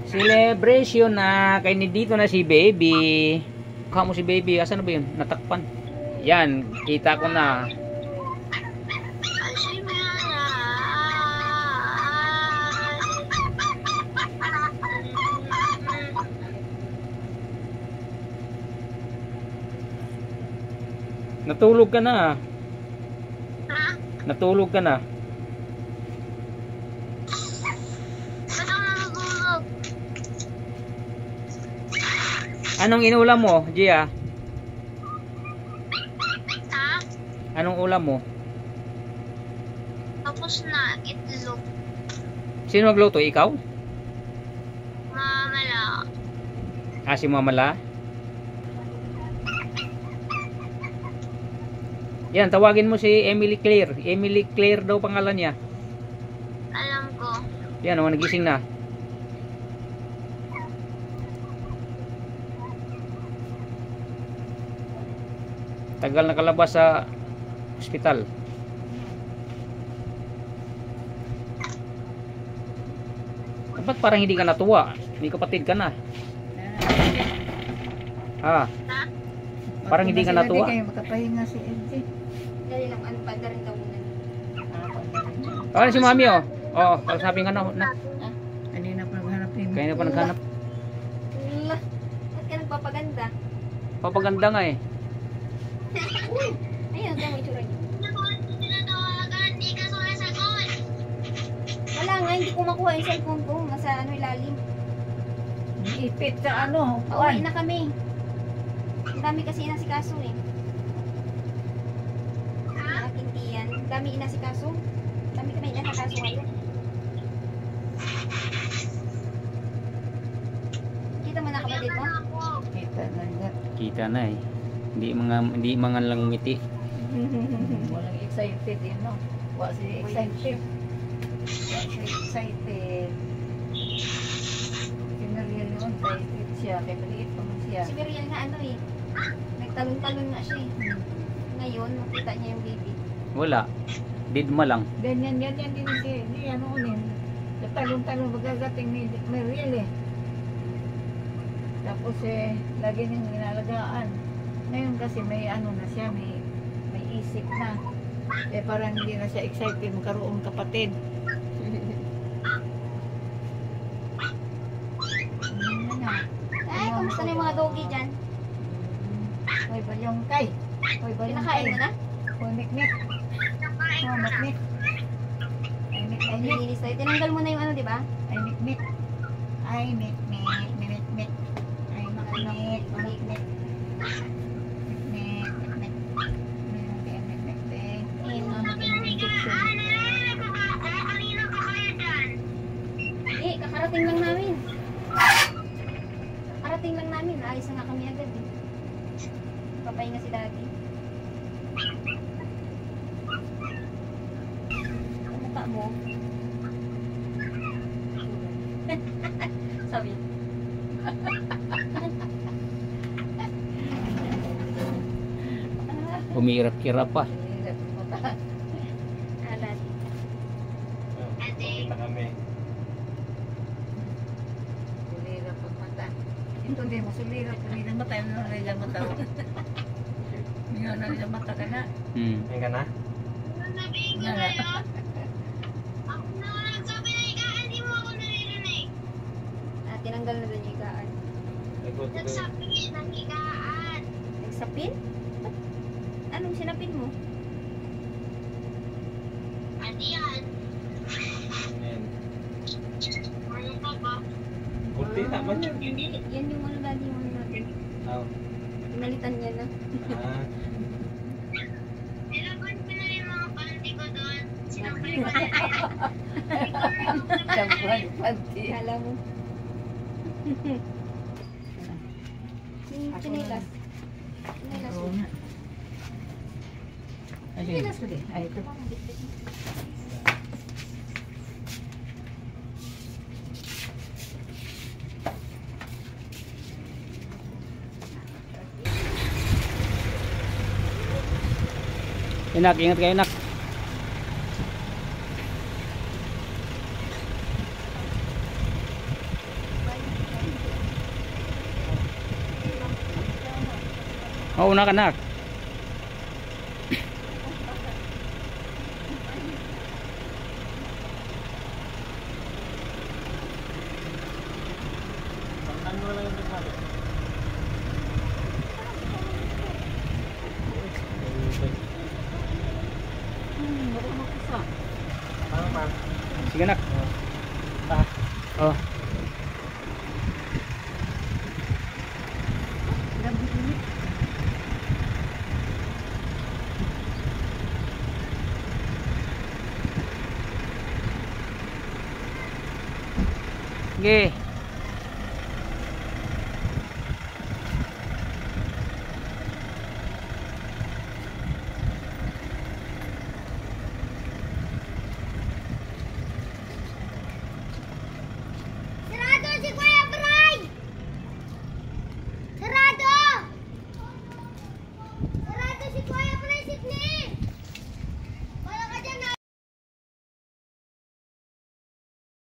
Celebration na. Kaya dito na si baby. Mukha mo si baby. Asan na ba yun? Natakpan. Yan. Kita ko na. Natulog ka na. Natulog ka na. Anong inulam mo, Gia? Ha? Anong ulam mo? Tapos na, itlog. Sino magluto? Ikaw? Mamala. Si Mamala? Yan, tawagin mo si Emily Claire. Emily Claire daw pangalan niya. Alam ko. Yan, nagising na. Tagal nakalabas sa ospital. Ba't parang hindi ka natuwa? May kapatid ka na. Ha? Parang hindi ka natuwa. Kayo makapahinga si LG. Dali lang, ano pa rin daw muna. Si mami oh. Oo, sabi nga na. Kanina pa naghanap yun. Kaya na pa naghanap. Ba't ka nagpapaganda? Papaganda nga eh. Ayun, ito mo itsura niyo. Hindi ka sumasagot. Wala nga, hindi ko makuha yung cellphone ko. Nasa ilalim. Ipit sa Pauwi na kami. Ang dami kasi inasikaso eh. Aking tiyan. Ang dami inasikaso. Ang dami kami inasikaso ngayon. Kita mo na kapatid mo? Kita na nga. Kita na eh. Hindi mga lang ngiti. Walang excited yun, no? Wa si excited. Wa si excited. Si Mariel yun, excited siya. Kaya maliit pa man siya. Si Miriam nga ano eh. Nagtalon-talon na siya eh. Ngayon, makita niya yung baby. Wala. Didma lang. Ganyan din siya. Hindi ano unin. Talong-talong magagating ni Mariel eh. Tapos lagi niyang inalagaan. Ngayon kasi may ano na siya, may isip na. Parang hindi na siya excited magkaroon kapatid. Ay, kamusta na yung mga doggy dyan? Hoy, balyong kay. Hoy, balyong kay. Pinakain mo na? Hoy, mikmik. Hoy, mikmik. Ay, mikmik. Ay, nilinis tayo. Tinanggal mo na yung ano, di ba? Ay, mikmik. Ay, mikmik. Mikmik. Ay, mikmik. Mikmik. Kakarating lang namin. Kakarating lang namin. Ayos na nga kami agad eh. Papahinga si daddy. Ang mukha mo. Sabi. Umirap-kirap pa. Alat. Ate. Sulirap ang mata. Ito din mo, sulirap. Sulirap mata. Ano na rin mata? Ano na rin mata ka na? Yan ka na? Sabihin ko na yun. Ako na nagsabi na higaan. Di mo ako naririnig. Tinanggal na doon yung higaan. Nagsapin ng higaan. Nagsapin? Anong sinapin mo? Ano yan? Ano pa ba? Kunti naman yun. Yan yung ano dati yung ano natin. Pinalitan niya na. Nilagod ko na yung mga panty ko doon. Sinampay ko na. Sabuhan, panty. Kala mo. Chinilas. Chinilas mo. Chinilas ko din. Ay, ito. Inak, ingat kayo nak. Mauna ka nak. Ano lang yung sabi? Baka makusa. Tama pa. Sige nak. Ah. Oh. Grabe din. Sige.